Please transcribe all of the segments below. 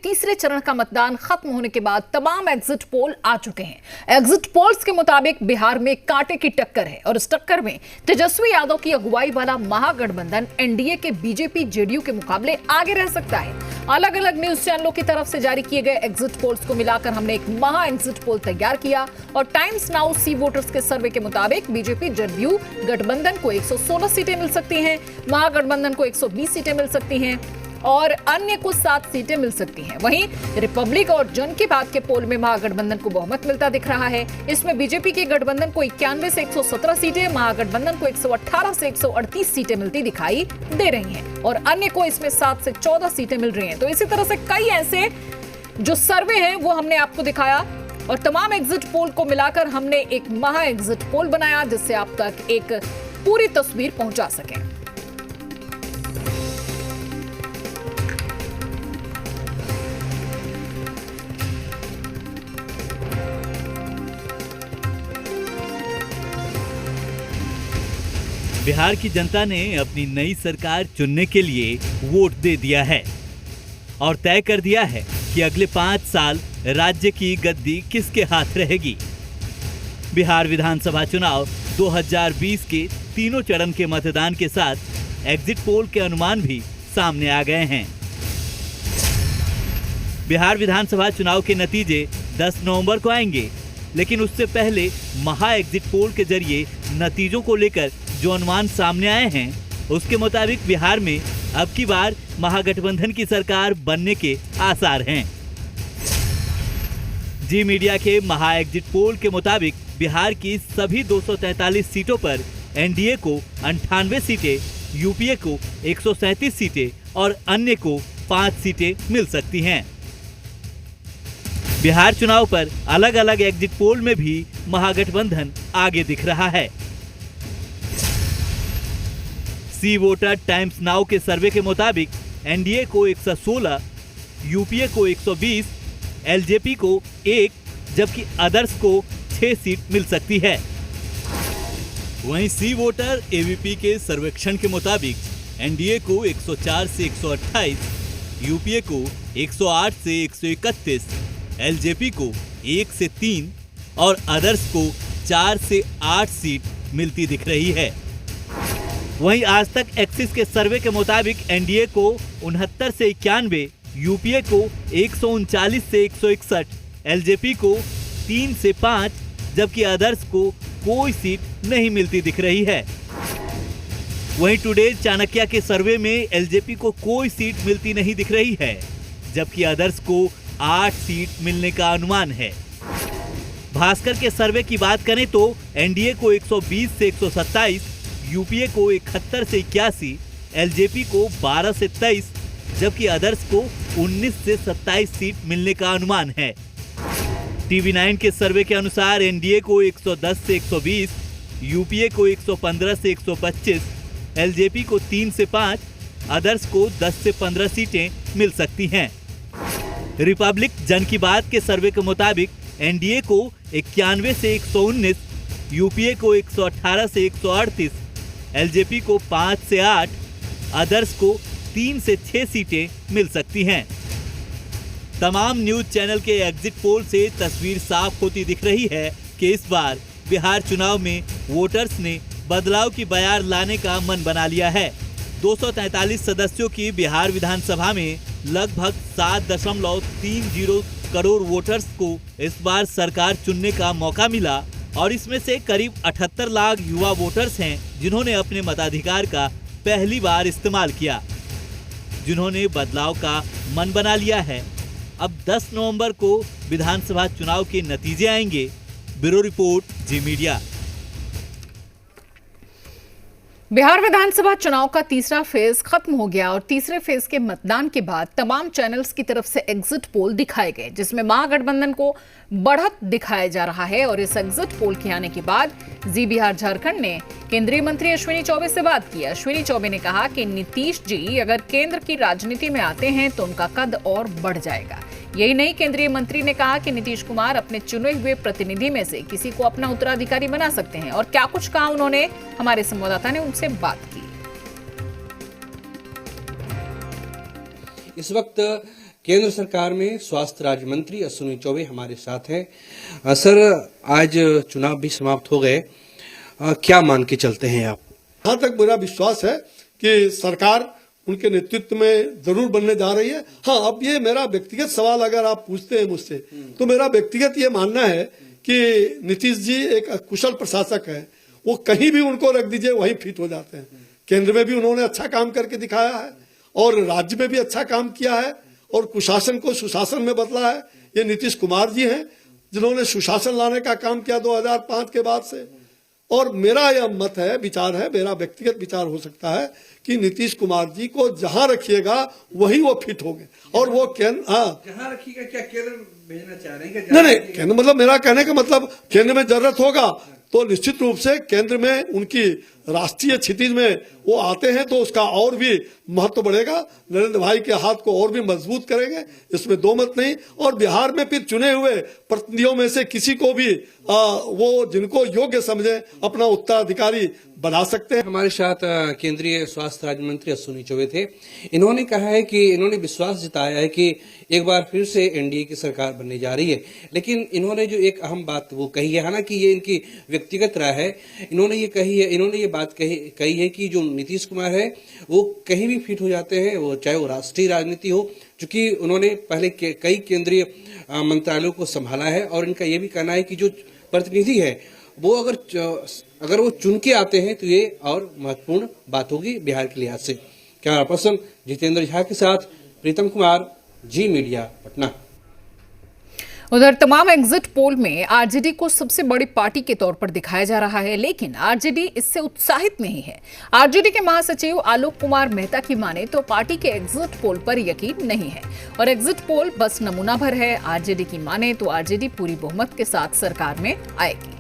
तीसरे चरण का मतदान खत्म होने के बाद तमाम एग्जिट पोल आ चुके हैं। एग्जिट पोल्स के मुताबिक बिहार में कांटे की टक्कर है और इस टक्कर में तेजस्वी यादव की अगुवाई वाला महागठबंधन एनडीए के बीजेपी जेडीयू के मुकाबले आगे रह सकता है। अलग अलग न्यूज चैनलों की तरफ से जारी किए गए एग्जिट पोल्स को मिलाकर हमने एक महा एग्जिट पोल तैयार किया और टाइम्स नाउ सी वोटर्स के सर्वे के मुताबिक बीजेपी जेडीयू गठबंधन को 116 सीटें मिल सकती हैं, महागठबंधन को 120 सीटें मिल सकती हैं और अन्य को 7 सीटें मिल सकती हैं। वहीं रिपब्लिक और जन की बात के पोल में महागठबंधन को बहुमत मिलता दिख रहा है। इसमें बीजेपी के गठबंधन को 91 से 117 सीटें, महागठबंधन को 118 से 138 सीटें मिलती दिखाई दे रही हैं और अन्य को इसमें 7 से 14 सीटें मिल रही हैं। तो इसी तरह से कई ऐसे जो सर्वे हैं वो हमने आपको दिखाया और तमाम एग्जिट पोल को मिलाकर हमने एक महा एग्जिट पोल बनाया जिससे आप तक एक पूरी तस्वीर पहुंचा सकें। बिहार की जनता ने अपनी नई सरकार चुनने के लिए वोट दे दिया है और तय कर दिया है कि अगले 5 साल राज्य की गद्दी किसके हाथ रहेगी। बिहार विधानसभा चुनाव 2020 के तीनों चरण के मतदान के साथ एग्जिट पोल के अनुमान भी सामने आ गए हैं। बिहार विधानसभा चुनाव के नतीजे 10 नवंबर को आएंगे, लेकिन उससे पहले महा एग्जिट पोल के जरिए नतीजों को लेकर जो अनुमान सामने आए हैं उसके मुताबिक बिहार में अब की बार महागठबंधन की सरकार बनने के आसार हैं। जी मीडिया के महा एग्जिट पोल के मुताबिक बिहार की सभी 243 सीटों पर एनडीए को 98 सीटें, यूपीए को 137 सीटें और अन्य को 5 सीटें मिल सकती हैं। बिहार चुनाव पर अलग अलग एग्जिट पोल में भी महागठबंधन आगे दिख रहा है। सी वोटर टाइम्स नाउ के सर्वे के मुताबिक एनडीए को 116, यूपीए को 120, एलजेपी को 1 जबकि अदर्स को 6 सीट मिल सकती है। वहीं सी वोटर एवीपी के सर्वेक्षण के मुताबिक एनडीए को 104 से 128, यूपीए को 108 से 131, एलजेपी को 1 से 3 और अदर्स को 4 से 8 सीट मिलती दिख रही है। वहीं आज तक एक्सिस के सर्वे के मुताबिक एनडीए को 69 से 91, यूपीए को 139 से 161, एलजेपी को 3 से 5 जबकि अदर्स को कोई सीट नहीं मिलती दिख रही है। वहीं टुडे चाणक्य के सर्वे में एलजेपी को कोई सीट मिलती नहीं दिख रही है जबकि अदर्स को 8 सीट मिलने का अनुमान है। भास्कर के सर्वे की बात करें तो एनडीए को 120 से 127, यूपीए को 71 से 81, एलजेपी को 12 से 23 जबकि अदर्स को 19 से 27 सीट मिलने का अनुमान है। टीवी9 के सर्वे के अनुसार एनडीए को 110 से 120, यूपीए को 115 से 125, एलजेपी को 3 से 5, अदर्स को 10 से 15 सीटें मिल सकती हैं। रिपब्लिक जन की बात के सर्वे के मुताबिक एनडीए को 91 से 119, यूपीए को 118 से 138, एलजेपी को 5 से 8, अदर्स को 3 से 6 सीटें मिल सकती हैं। तमाम न्यूज चैनल के एग्जिट पोल से तस्वीर साफ होती दिख रही है कि इस बार बिहार चुनाव में वोटर्स ने बदलाव की बयार लाने का मन बना लिया है। 243 सदस्यों की बिहार विधानसभा में लगभग 7.30 करोड़ वोटर्स को इस बार सरकार चुनने का मौका मिला और इसमें से करीब 78 लाख युवा वोटर्स हैं जिन्होंने अपने मताधिकार का पहली बार इस्तेमाल किया, जिन्होंने बदलाव का मन बना लिया है। अब 10 नवंबर को विधानसभा चुनाव के नतीजे आएंगे। ब्यूरो रिपोर्ट, जी मीडिया। बिहार विधानसभा चुनाव का तीसरा फेज खत्म हो गया और तीसरे फेज के मतदान के बाद तमाम चैनल्स की तरफ से एग्जिट पोल दिखाए गए जिसमें महागठबंधन को बढ़त दिखाया जा रहा है। और इस एग्जिट पोल के आने के बाद जी बिहार झारखंड ने केंद्रीय मंत्री अश्विनी चौबे से बात की। अश्विनी चौबे ने कहा कि नीतीश जी अगर केंद्र की राजनीति में आते हैं तो उनका कद और बढ़ जाएगा। यही नहीं, केंद्रीय मंत्री ने कहा कि नीतीश कुमार अपने चुने हुए प्रतिनिधि में से किसी को अपना उत्तराधिकारी बना सकते हैं। और क्या कुछ कहा उन्होंने, हमारे संवाददाता ने उनसे बात की। इस वक्त केंद्र सरकार में स्वास्थ्य राज्य मंत्री अश्विनी चौबे हमारे साथ हैं। सर, आज चुनाव भी समाप्त हो गए, क्या मान के चलते हैं आप? जहां तक मेरा विश्वास है कि सरकार उनके नेतृत्व में जरूर बनने जा रही है। हाँ, अब ये मेरा व्यक्तिगत सवाल अगर आप पूछते हैं मुझसे, तो मेरा व्यक्तिगत ये मानना है कि नीतीश जी एक कुशल प्रशासक है। वो कहीं भी उनको रख दीजिए वहीं फिट हो जाते हैं। केंद्र में भी उन्होंने अच्छा काम करके दिखाया है और राज्य में भी अच्छा काम किया है और कुशासन को सुशासन में बदला है। ये नीतीश कुमार जी हैं जिन्होंने सुशासन लाने का काम किया 2005 के बाद से। और मेरा यह मत है, विचार है, मेरा व्यक्तिगत विचार हो सकता है कि नीतीश कुमार जी को जहां रखिएगा वहीं वो फिट होंगे। और वो जहां रखिएगा, क्या केंद्र भेजना चाह रहे हैं? नहीं, केंद्र मतलब मेरा कहने का मतलब केंद्र में जरूरत होगा तो निश्चित रूप से केंद्र में उनकी राष्ट्रीय क्षितिज में वो आते हैं तो उसका और भी महत्व बढ़ेगा। नरेंद्र भाई के हाथ को और भी मजबूत करेंगे, इसमें दो मत नहीं। और बिहार में फिर चुने हुए प्रतिनिधियों में से किसी को भी वो जिनको योग्य समझे अपना उत्तराधिकारी बना सकते हैं। हमारे साथ केंद्रीय स्वास्थ्य राज्य मंत्री अश्विनी चौबे थे। इन्होंने कहा है कि इन्होंने विश्वास जताया है कि एक बार फिर से एनडीए की सरकार बनने जा रही है। लेकिन इन्होंने जो एक अहम बात वो कही है, हालांकि ये इनकी व्यक्तिगत राय है, इन्होंने ये बात कही है कि जो नीतीश कुमार है वो कहीं भी फिट हो जाते हैं, वो चाहे वो राष्ट्रीय राजनीति हो, क्योंकि उन्होंने पहले कई केंद्रीय मंत्रालयों को संभाला है। और इनका ये भी कहना है कि जो प्रतिनिधि है वो अगर वो चुन के आते हैं तो ये और महत्वपूर्ण बात होगी बिहार के लिहाज से। कैमरा पर्सन जितेंद्र झा के साथ प्रीतम कुमार, जी मीडिया, पटना। उधर तमाम एग्जिट पोल में आरजेडी को सबसे बड़ी पार्टी के तौर पर दिखाया जा रहा है, लेकिन आरजेडी इससे उत्साहित नहीं है। आरजेडी के महासचिव आलोक कुमार मेहता की माने तो पार्टी के एग्जिट पोल पर यकीन नहीं है और एग्जिट पोल बस नमूना भर है। आरजेडी की माने तो आरजेडी पूरी बहुमत के साथ सरकार में आएगी।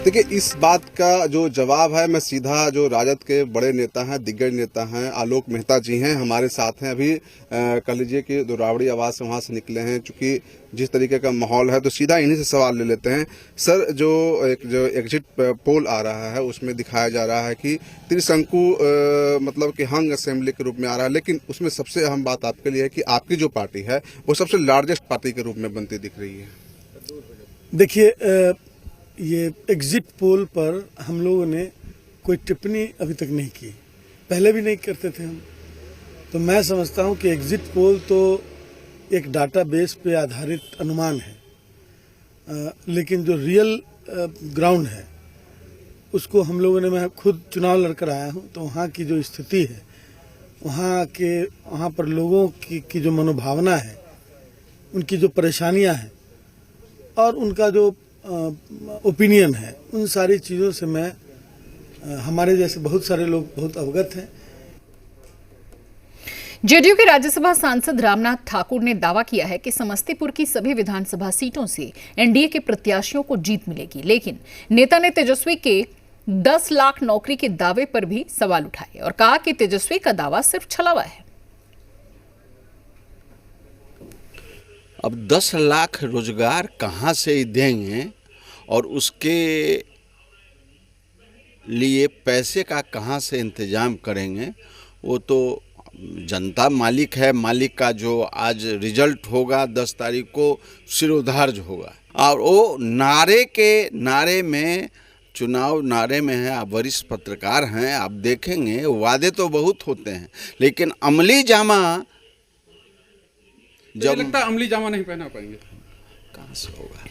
देखिए, इस बात का जो जवाब है मैं सीधा जो राजद के बड़े नेता हैं, दिग्गज नेता हैं, आलोक मेहता जी हैं, हमारे साथ हैं। अभी कह लीजिए कि दुरावड़ी आवाज से वहां से निकले हैं। चूंकि जिस तरीके का माहौल है तो सीधा इन्हीं से सवाल ले लेते हैं। सर, जो एग्जिट पोल आ रहा है उसमें दिखाया जा रहा है कि त्रिशंकु मतलब कि हंग असेंबली के रूप में आ रहा है, लेकिन उसमें सबसे अहम बात आपके लिए है कि आपकी जो पार्टी है वो सबसे लार्जेस्ट पार्टी के रूप में बनती दिख रही है। देखिए, ये एग्जिट पोल पर हम लोगों ने कोई टिप्पणी अभी तक नहीं की, पहले भी नहीं करते थे हम। तो मैं समझता हूँ कि एग्जिट पोल तो एक डाटाबेस पे आधारित अनुमान है, लेकिन जो रियल ग्राउंड है उसको हम लोगों ने, मैं खुद चुनाव लड़कर आया हूँ, तो वहाँ की जो स्थिति है, वहाँ पर लोगों की जो मनोभावना है, उनकी जो परेशानियाँ हैं और उनका जो ओपिनियन है, उन सारी चीज़ों से मैं हमारे जैसे बहुत सारे लोग बहुत अवगत हैं। जेडीयू के राज्यसभा सांसद रामनाथ ठाकुर ने दावा किया है कि समस्तीपुर की सभी विधानसभा सीटों से एनडीए के प्रत्याशियों को जीत मिलेगी, लेकिन नेता ने तेजस्वी के 10 लाख नौकरी के दावे पर भी सवाल उठाए और कहा कि तेजस्वी का दावा सिर्फ छलावा है। अब 10 लाख रोजगार कहाँ से देंगे और उसके लिए पैसे का कहाँ से इंतजाम करेंगे, वो तो जनता मालिक है। मालिक का जो आज रिजल्ट होगा 10 तारीख को सिरोधार्य होगा। और वो नारे में, चुनाव नारे में है। आप वरिष्ठ पत्रकार हैं, आप देखेंगे वादे तो बहुत होते हैं, लेकिन अमली जामा जब लगता है अमली जामा नहीं पहना पाएंगे, कहाँ से होगा।